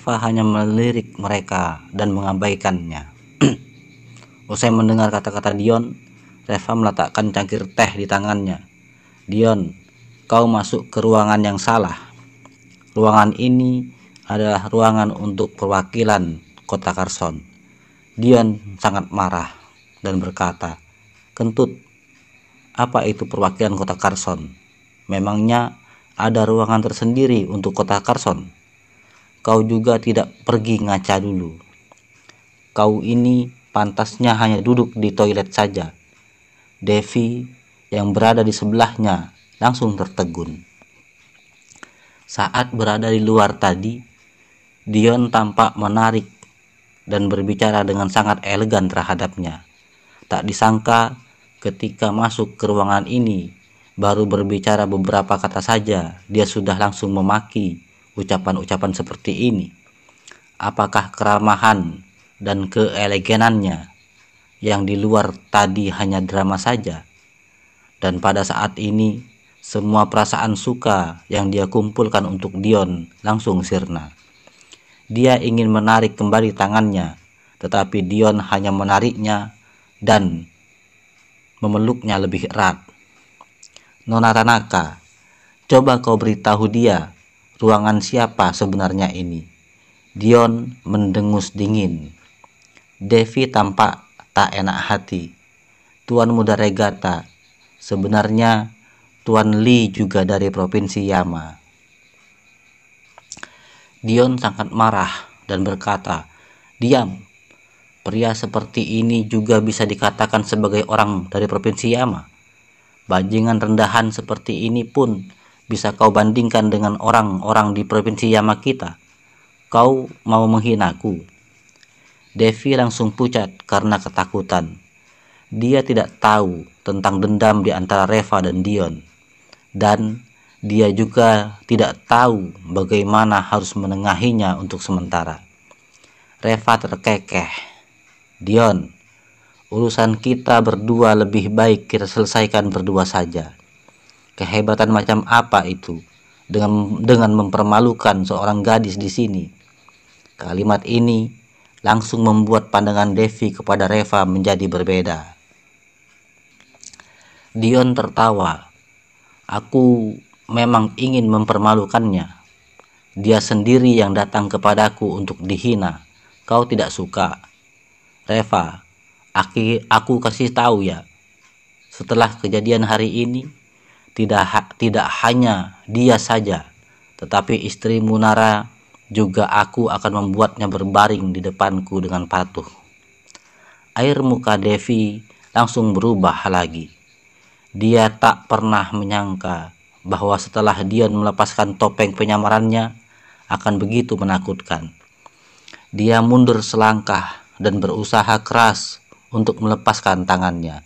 Reva hanya melirik mereka dan mengabaikannya. Usai mendengar kata-kata Dion, Reva meletakkan cangkir teh di tangannya. Dion, kau masuk ke ruangan yang salah. Ruangan ini adalah ruangan untuk perwakilan kota Carson. Dion sangat marah dan berkata, "Kentut, apa itu perwakilan kota Carson? Memangnya ada ruangan tersendiri untuk kota Carson? Kau juga tidak pergi ngaca dulu. Kau ini pantasnya hanya duduk di toilet saja." Devi yang berada di sebelahnya langsung tertegun. Saat berada di luar tadi, Dion tampak menarik dan berbicara dengan sangat elegan terhadapnya. Tak disangka ketika masuk ke ruangan ini, baru berbicara beberapa kata saja, dia sudah langsung memaki ucapan-ucapan seperti ini. Apakah keramahan dan keeleganannya yang di luar tadi hanya drama saja? Dan pada saat ini, semua perasaan suka yang dia kumpulkan untuk Dion langsung sirna. Dia ingin menarik kembali tangannya, tetapi Dion hanya menariknya dan memeluknya lebih erat. "Nona Tanaka, coba kau beritahu dia ruangan siapa sebenarnya ini." Dion mendengus dingin. Devi tampak tak enak hati. "Tuan Muda Regata, sebenarnya Tuan Lee juga dari provinsi Yama." Dion sangat marah dan berkata, "Diam, pria seperti ini juga bisa dikatakan sebagai orang dari provinsi Yama. Bajingan rendahan seperti ini pun bisa kau bandingkan dengan orang-orang di provinsi Yama kita. Kau mau menghinaku?" Devi langsung pucat karena ketakutan. Dia tidak tahu tentang dendam di antara Reva dan Dion. Dan dia juga tidak tahu bagaimana harus menengahinya untuk sementara. Reva terkekeh. "Dion, urusan kita berdua lebih baik kita selesaikan berdua saja. Kehebatan macam apa itu dengan mempermalukan seorang gadis di sini?" Kalimat ini langsung membuat pandangan Devi kepada Reva menjadi berbeda. Dion tertawa. "Aku memang ingin mempermalukannya. Dia sendiri yang datang kepadaku untuk dihina. Kau tidak suka. Reva, aku kasih tahu ya. Setelah kejadian hari ini, tidak hanya dia saja, tetapi istrimu Nara juga aku akan membuatnya berbaring di depanku dengan patuh." Air muka Devi langsung berubah lagi. Dia tak pernah menyangka bahwa setelah Dion melepaskan topeng penyamarannya akan begitu menakutkan. Dia mundur selangkah dan berusaha keras untuk melepaskan tangannya.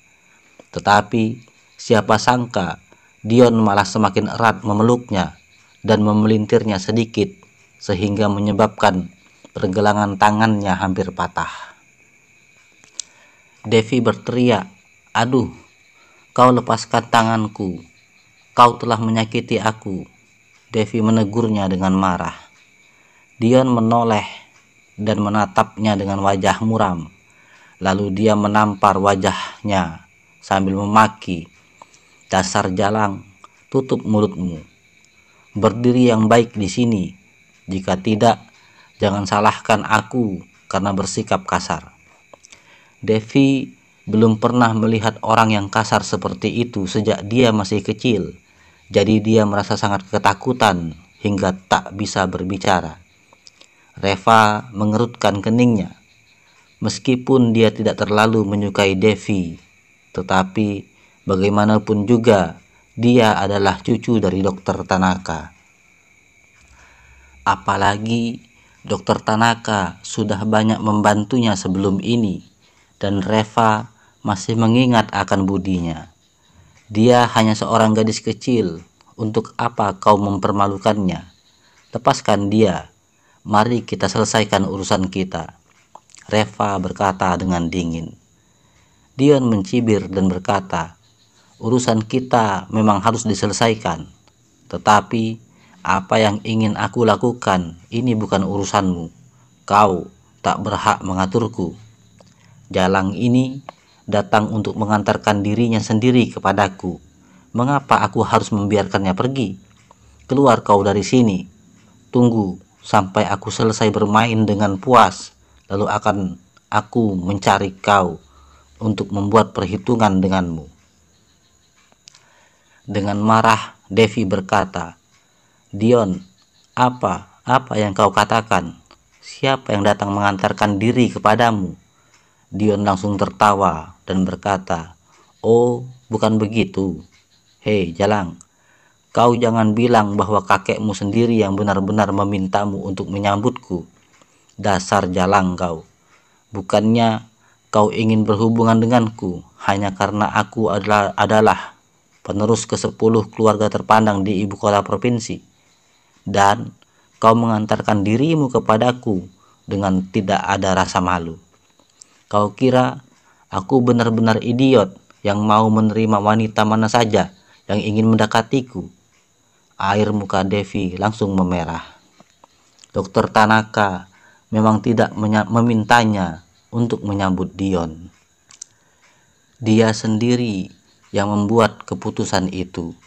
Tetapi siapa sangka Dion malah semakin erat memeluknya dan memelintirnya sedikit sehingga menyebabkan pergelangan tangannya hampir patah. Devi berteriak, "Aduh, kau lepaskan tanganku. Kau telah menyakiti aku." Devi menegurnya dengan marah. Dion menoleh dan menatapnya dengan wajah muram. Lalu dia menampar wajahnya sambil memaki, "Dasar jalang, tutup mulutmu. Berdiri yang baik di sini. Jika tidak, jangan salahkan aku karena bersikap kasar." Devi belum pernah melihat orang yang kasar seperti itu sejak dia masih kecil. Jadi dia merasa sangat ketakutan hingga tak bisa berbicara. Reva mengerutkan keningnya. Meskipun dia tidak terlalu menyukai Devi, tetapi bagaimanapun juga dia adalah cucu dari Dr. Tanaka. Apalagi Dr. Tanaka sudah banyak membantunya sebelum ini, dan Reva masih mengingat akan budinya. Dia hanya seorang gadis kecil, untuk apa kau mempermalukannya? Lepaskan dia, mari kita selesaikan urusan kita." Reva berkata dengan dingin. Dion mencibir dan berkata, "Urusan kita memang harus diselesaikan, tetapi Apa yang ingin aku lakukan ini bukan urusanmu. Kau tak berhak mengaturku. Jalang ini datang untuk mengantarkan dirinya sendiri kepadaku. Mengapa aku harus membiarkannya pergi? Keluar kau dari sini. Tunggu sampai aku selesai bermain dengan puas, lalu akan aku mencari kau untuk membuat perhitungan denganmu. Dengan marah, Devi berkata, Dion, apa yang kau katakan? Siapa yang datang mengantarkan diri kepadamu? Dion langsung tertawa dan berkata, oh, bukan begitu. Hei, Jalang, kau jangan bilang bahwa kakekmu sendiri yang benar-benar memintamu untuk menyambutku. Dasar Jalang kau. Bukannya kau ingin berhubungan denganku hanya karena aku adalah penerus ke-10 keluarga terpandang di ibu kota provinsi. Dan kau mengantarkan dirimu kepadaku dengan tidak ada rasa malu. Kau kira aku benar-benar idiot yang mau menerima wanita mana saja yang ingin mendekatiku? Air muka Devi langsung memerah. Dokter Tanaka memang tidak memintanya untuk menyambut Dion. Dia sendiri yang membuat keputusan itu.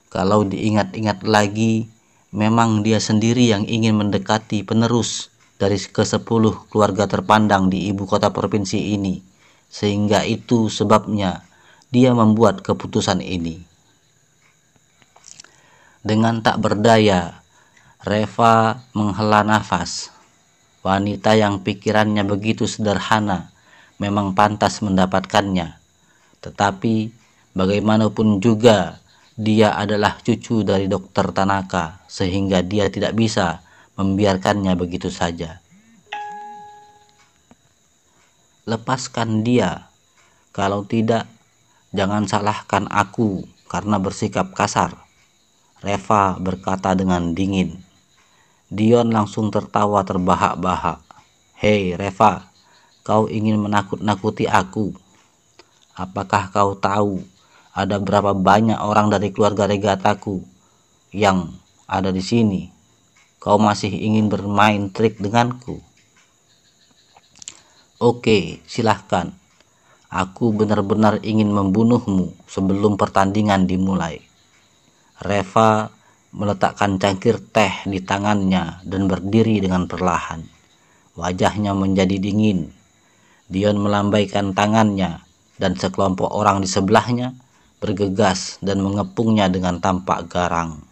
Kalau diingat-ingat lagi, memang dia sendiri yang ingin mendekati penerus dari ke-10 keluarga terpandang di ibu kota provinsi ini. Sehingga itu sebabnya dia membuat keputusan ini. Dengan tak berdaya, Reva menghela nafas. Wanita yang pikirannya begitu sederhana memang pantas mendapatkannya. Tetapi bagaimanapun juga dia adalah cucu dari Dokter Tanaka, sehingga dia tidak bisa membiarkannya begitu saja. Lepaskan dia. Kalau tidak, jangan salahkan aku karena bersikap kasar. Reva berkata dengan dingin. Dion langsung tertawa terbahak-bahak. Hei Reva, kau ingin menakut-nakuti aku? Apakah kau tahu ada berapa banyak orang dari keluarga regataku yang ada di sini? Kau masih ingin bermain trik denganku? Oke, silahkan. Aku benar-benar ingin membunuhmu sebelum pertandingan dimulai. Reva meletakkan cangkir teh di tangannya dan berdiri dengan perlahan. Wajahnya menjadi dingin. Dion melambaikan tangannya dan sekelompok orang di sebelahnya bergegas dan mengepungnya dengan tampak garang.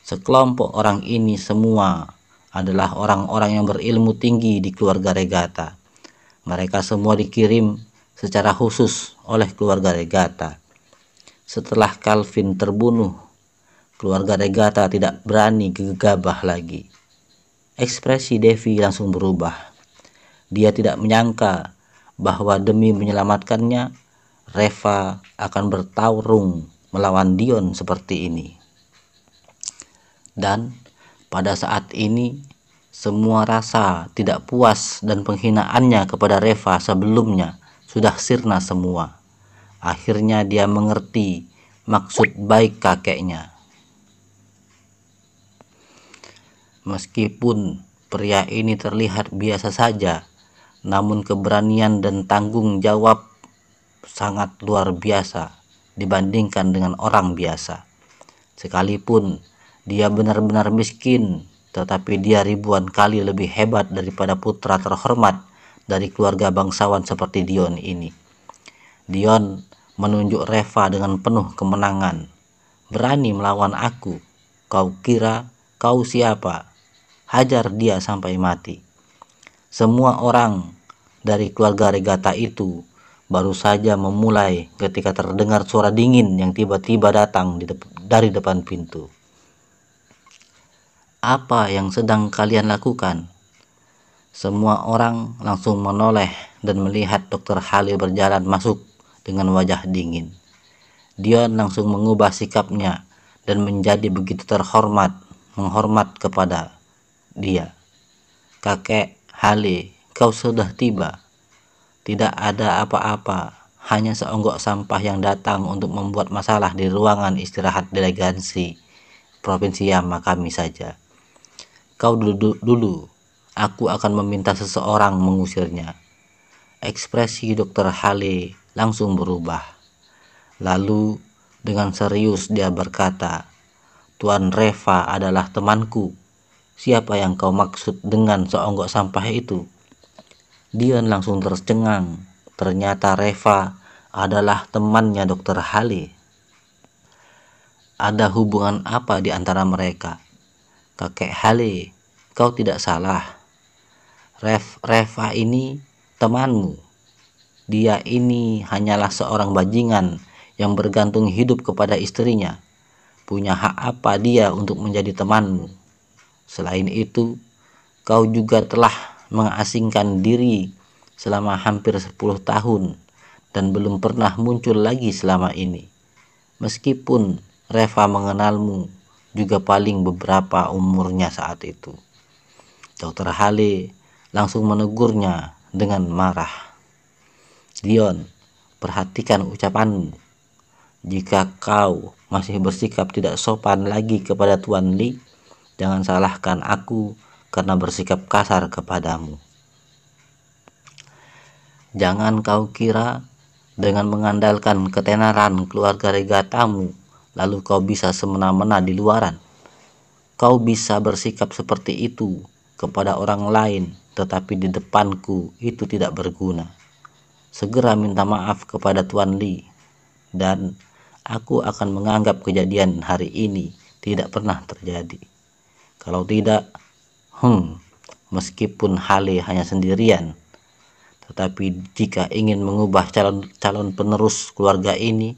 Sekelompok orang ini semua adalah orang-orang yang berilmu tinggi di keluarga Regata. Mereka semua dikirim secara khusus oleh keluarga Regata. Setelah Calvin terbunuh, keluarga Regata tidak berani gegabah lagi. Ekspresi Devi langsung berubah. Dia tidak menyangka bahwa demi menyelamatkannya, Reva akan bertarung melawan Dion seperti ini. Dan pada saat ini, semua rasa tidak puas dan penghinaannya kepada Reva sebelumnya sudah sirna semua. Akhirnya dia mengerti maksud baik kakeknya. Meskipun pria ini terlihat biasa saja, namun keberanian dan tanggung jawab sangat luar biasa dibandingkan dengan orang biasa. Sekalipun dia benar-benar miskin, tetapi dia ribuan kali lebih hebat daripada putra terhormat dari keluarga bangsawan seperti Dion ini. Dion menunjuk Reva dengan penuh kemenangan. Berani melawan aku? Kau kira kau siapa? Hajar dia sampai mati. Semua orang dari keluarga Regata itu baru saja memulai ketika terdengar suara dingin yang tiba-tiba datang dari depan pintu. Apa yang sedang kalian lakukan? Semua orang langsung menoleh dan melihat Dr. Halil berjalan masuk dengan wajah dingin. Dion langsung mengubah sikapnya dan menjadi begitu menghormat kepada dia. Kakek Hale, kau sudah tiba. Tidak ada apa-apa, hanya seonggok sampah yang datang untuk membuat masalah di ruangan istirahat delegasi provinsi Yama kami saja. Kau dulu, aku akan meminta seseorang mengusirnya." Ekspresi Dr. Hale langsung berubah. Lalu dengan serius dia berkata, "Tuan Reva adalah temanku. Siapa yang kau maksud dengan seonggok sampah itu?" Dion langsung tercengang. Ternyata Reva adalah temannya Dr. Hale. Ada hubungan apa di antara mereka? "Kakek Hale, kau tidak salah. Reva ini temanmu. Dia ini hanyalah seorang bajingan yang bergantung hidup kepada istrinya. Punya hak apa dia untuk menjadi temanmu? Selain itu, kau juga telah mengasingkan diri selama hampir 10 tahun dan belum pernah muncul lagi selama ini. Meskipun Reva mengenalmu juga paling beberapa umurnya saat itu." Dr. Hale langsung menegurnya dengan marah. "Dion, perhatikan ucapanmu. Jika kau masih bersikap tidak sopan lagi kepada Tuan Li, jangan salahkan aku karena bersikap kasar kepadamu. Jangan kau kira dengan mengandalkan ketenaran keluarga regatamu lalu kau bisa semena-mena di luaran. Kau bisa bersikap seperti itu kepada orang lain, tetapi di depanku itu tidak berguna. Segera minta maaf kepada Tuan Li, dan aku akan menganggap kejadian hari ini tidak pernah terjadi. Kalau tidak, meskipun Hale hanya sendirian, tetapi jika ingin mengubah calon penerus keluarga ini,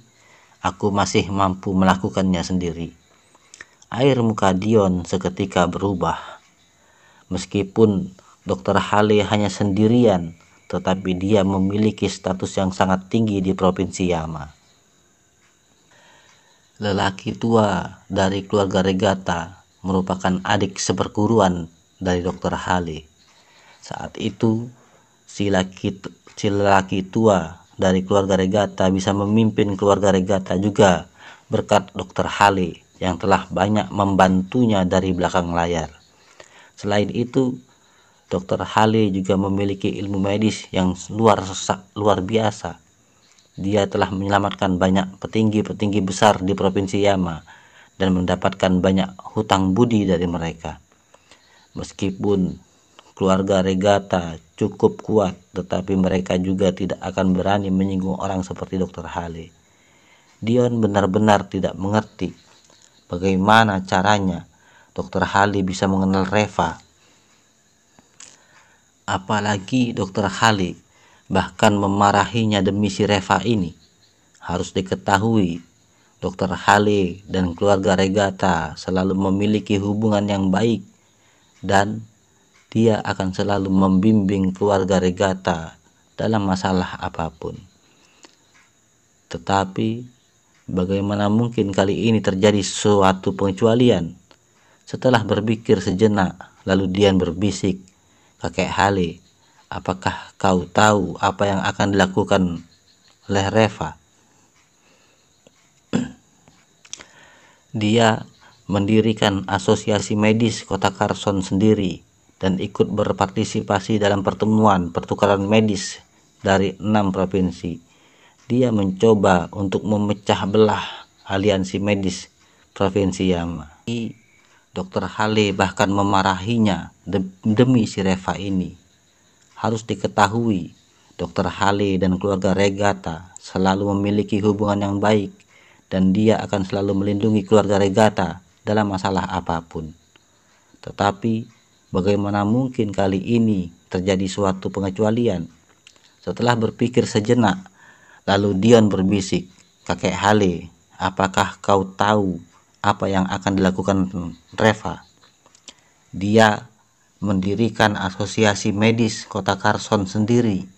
aku masih mampu melakukannya sendiri." Air muka Dion seketika berubah. Meskipun Dr. Hale hanya sendirian, tetapi dia memiliki status yang sangat tinggi di provinsi Yama. Lelaki tua dari keluarga Regata merupakan adik seperguruan dari Dr. Hale. Saat itu, si lelaki tua dari keluarga Regata bisa memimpin keluarga Regata juga berkat Dr. Hale yang telah banyak membantunya dari belakang layar. Selain itu, Dr. Hale juga memiliki ilmu medis yang luar biasa. Dia telah menyelamatkan banyak petinggi-petinggi besar di provinsi Yama dan mendapatkan banyak hutang budi dari mereka. Meskipun keluarga Regata cukup kuat, tetapi mereka juga tidak akan berani menyinggung orang seperti Dr. Hale. Dion benar-benar tidak mengerti bagaimana caranya Dr. Hale bisa mengenal Reva. Apalagi Dr. Hale bahkan memarahinya demi si Reva ini. Harus diketahui, Dr. Hale dan keluarga Regata selalu memiliki hubungan yang baik, dan dia akan selalu membimbing keluarga Regata dalam masalah apapun. Tetapi bagaimana mungkin kali ini terjadi suatu pengecualian? Setelah berpikir sejenak, lalu Dion berbisik, "Kakek Hale, apakah kau tahu apa yang akan dilakukan oleh Reva?" Dia mendirikan asosiasi medis Kota Carson sendiri dan ikut berpartisipasi dalam pertemuan pertukaran medis dari 6 provinsi. Dia mencoba untuk memecah belah aliansi medis provinsi Yama. Dr. Hale bahkan memarahinya demi si Reva ini. Harus diketahui, Dr. Hale dan keluarga Regata selalu memiliki hubungan yang baik, dan dia akan selalu melindungi keluarga Regata dalam masalah apapun. Tetapi bagaimana mungkin kali ini terjadi suatu pengecualian? Setelah berpikir sejenak, lalu Dion berbisik, "Kakek Hale, apakah kau tahu apa yang akan dilakukan Reva?" Dia mendirikan asosiasi medis Kota Carson sendiri,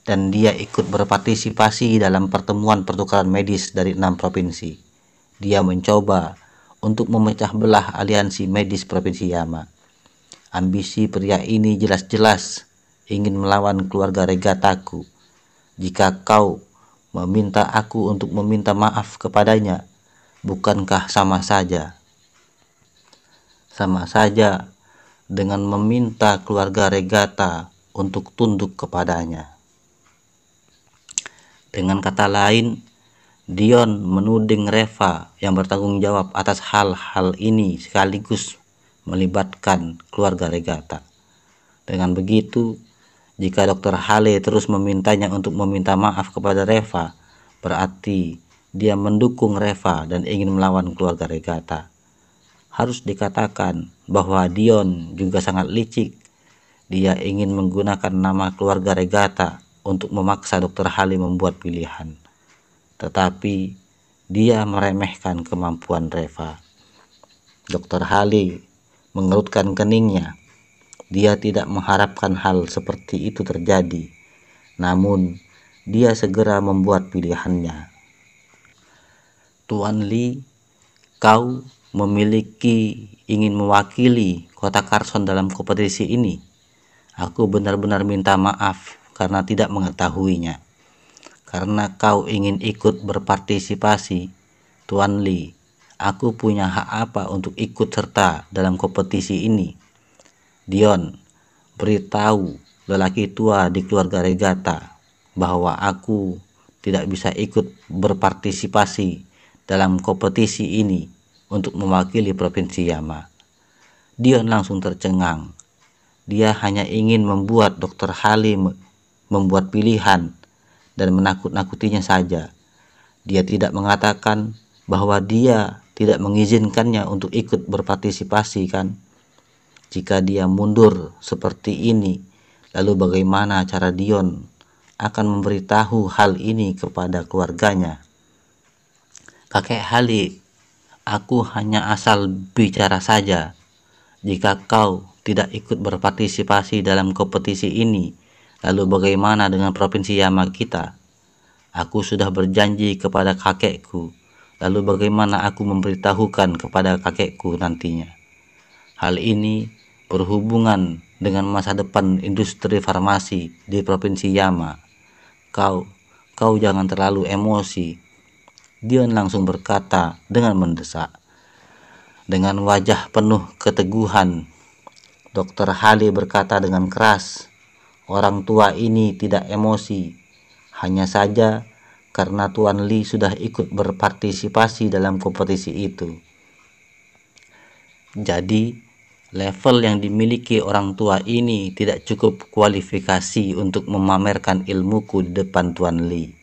dan dia ikut berpartisipasi dalam pertemuan pertukaran medis dari 6 provinsi. Dia mencoba untuk memecah belah aliansi medis provinsi Yama. Ambisi pria ini jelas-jelas ingin melawan keluarga Regataku. Jika kau meminta aku untuk meminta maaf kepadanya, bukankah sama saja? sama saja dengan meminta keluarga Regata untuk tunduk kepadanya. Dengan kata lain, Dion menuding Reva yang bertanggung jawab atas hal-hal ini sekaligus melibatkan keluarga Regata. Dengan begitu, jika Dr. Hale terus memintanya untuk meminta maaf kepada Reva, berarti dia mendukung Reva dan ingin melawan keluarga Regata. Harus dikatakan bahwa Dion juga sangat licik. Dia ingin menggunakan nama keluarga Regata untuk memaksa Dr. Hale membuat pilihan. Tetapi dia meremehkan kemampuan Reva. Dr. Hale mengerutkan keningnya. Dia tidak mengharapkan hal seperti itu terjadi, namun dia segera membuat pilihannya. Tuan Lee, kau ingin mewakili kota Carson dalam kompetisi ini. Aku benar-benar minta maaf karena tidak mengetahuinya. Karena kau ingin ikut berpartisipasi, Tuan Lee, aku punya hak apa untuk ikut serta dalam kompetisi ini? Dion, beritahu lelaki tua di keluarga Regata bahwa aku tidak bisa ikut berpartisipasi dalam kompetisi ini untuk mewakili Provinsi Yama. Dion langsung tercengang. Dia hanya ingin membuat Dr. Hale membuat pilihan dan menakut-nakutinya saja. Dia tidak mengatakan bahwa dia tidak mengizinkannya untuk ikut berpartisipasi, kan? Jika dia mundur seperti ini, lalu bagaimana cara Dion akan memberitahu hal ini kepada keluarganya? Kakek Hale, aku hanya asal bicara saja. Jika kau tidak ikut berpartisipasi dalam kompetisi ini, lalu bagaimana dengan Provinsi Yama kita? Aku sudah berjanji kepada kakekku, lalu bagaimana aku memberitahukan kepada kakekku nantinya? Hal ini berhubungan dengan masa depan industri farmasi di Provinsi Yama. Kau jangan terlalu emosi. Dion langsung berkata dengan mendesak. Dengan wajah penuh keteguhan, Dr. Hale berkata dengan keras, orang tua ini tidak emosi, hanya saja karena Tuan Lee sudah ikut berpartisipasi dalam kompetisi itu. Jadi, level yang dimiliki orang tua ini tidak cukup kualifikasi untuk memamerkan ilmuku di depan Tuan Lee.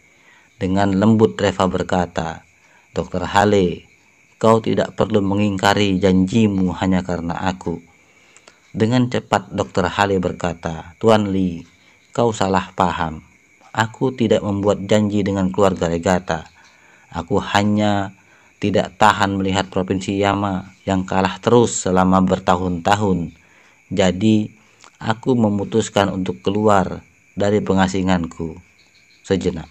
Dengan lembut Reva berkata, Dr. Hale, kau tidak perlu mengingkari janjimu hanya karena aku. Dengan cepat Dr. Hale berkata, Tuan Lee, kau salah paham. Aku tidak membuat janji dengan keluarga Regata. Aku hanya tidak tahan melihat Provinsi Yama yang kalah terus selama bertahun-tahun. Jadi, aku memutuskan untuk keluar dari pengasinganku sejenak.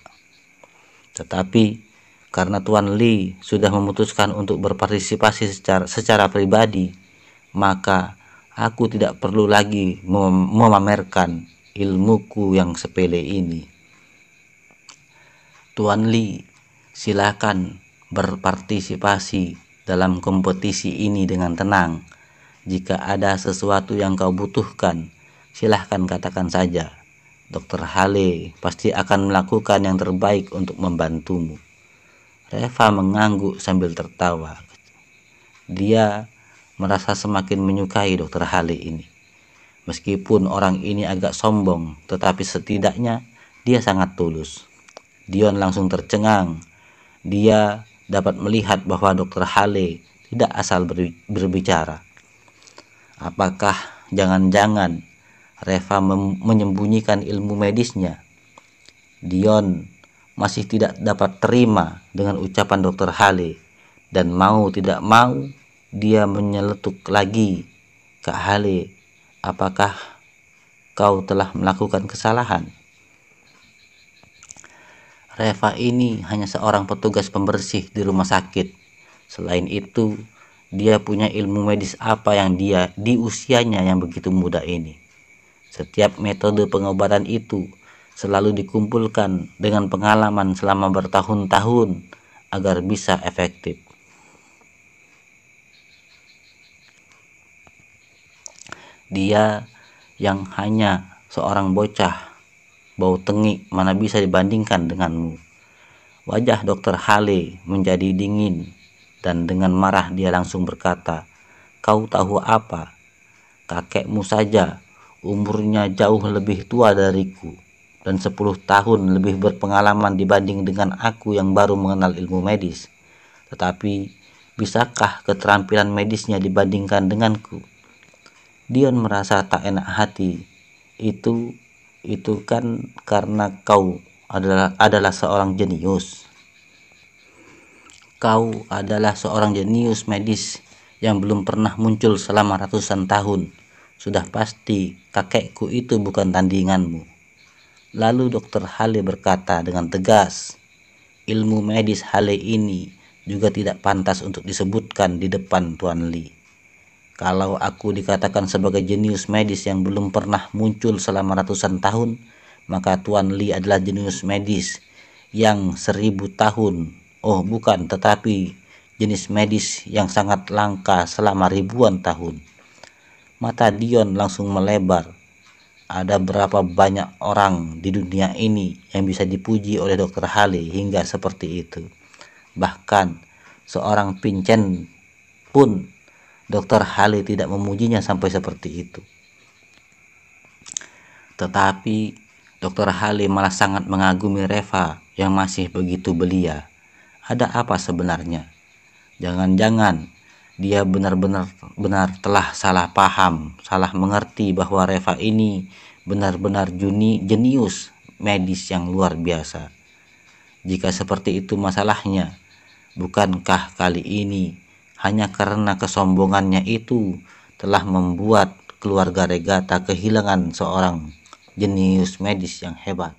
Tetapi karena Tuan Lee sudah memutuskan untuk berpartisipasi secara pribadi, maka aku tidak perlu lagi memamerkan ilmuku yang sepele ini. Tuan Lee, silakan berpartisipasi dalam kompetisi ini dengan tenang. Jika ada sesuatu yang kau butuhkan, silahkan katakan saja. Dr. Hale pasti akan melakukan yang terbaik untuk membantumu. Reva mengangguk sambil tertawa. Dia merasa semakin menyukai Dr. Hale ini. Meskipun orang ini agak sombong, tetapi setidaknya dia sangat tulus. Dion langsung tercengang. Dia dapat melihat bahwa Dr. Hale tidak asal berbicara. Apakah jangan-jangan Reva menyembunyikan ilmu medisnya? Dion masih tidak dapat terima dengan ucapan Dr. Hale, dan mau tidak mau dia menyeletuk lagi. Kak Hale, apakah kau telah melakukan kesalahan? Reva ini hanya seorang petugas pembersih di rumah sakit. Selain itu, dia punya ilmu medis apa yang dia di usianya yang begitu muda ini. Setiap metode pengobatan itu selalu dikumpulkan dengan pengalaman selama bertahun-tahun agar bisa efektif. Dia yang hanya seorang bocah bau tengik mana bisa dibandingkan denganmu. Wajah Dr. Hale menjadi dingin dan dengan marah dia langsung berkata, "Kau tahu apa? Kakekmu saja umurnya jauh lebih tua dariku dan 10 tahun lebih berpengalaman dibanding dengan aku yang baru mengenal ilmu medis. Tetapi bisakah keterampilan medisnya dibandingkan denganku?" Dion merasa tak enak hati. Itu kan karena kau adalah seorang jenius. Kau adalah seorang jenius medis yang belum pernah muncul selama ratusan tahun. Sudah pasti kakekku itu bukan tandinganmu. Lalu Dr. Hale berkata dengan tegas, "Ilmu medis Hale ini juga tidak pantas untuk disebutkan di depan Tuan Lee. Kalau aku dikatakan sebagai jenius medis yang belum pernah muncul selama ratusan tahun, maka Tuan Lee adalah jenius medis yang 1000 tahun. Oh bukan, tetapi jenis medis yang sangat langka selama ribuan tahun." Mata Dion langsung melebar. Ada berapa banyak orang di dunia ini yang bisa dipuji oleh Dr. Hale hingga seperti itu. Bahkan seorang Vincent pun Dr. Hale tidak memujinya sampai seperti itu. Tetapi Dr. Hale malah sangat mengagumi Reva yang masih begitu belia. Ada apa sebenarnya? Jangan-jangan dia benar-benar telah salah paham, salah mengerti bahwa Reva ini benar-benar jenius medis yang luar biasa. Jika seperti itu masalahnya, bukankah kali ini hanya karena kesombongannya itu telah membuat keluarga Regata kehilangan seorang jenius medis yang hebat?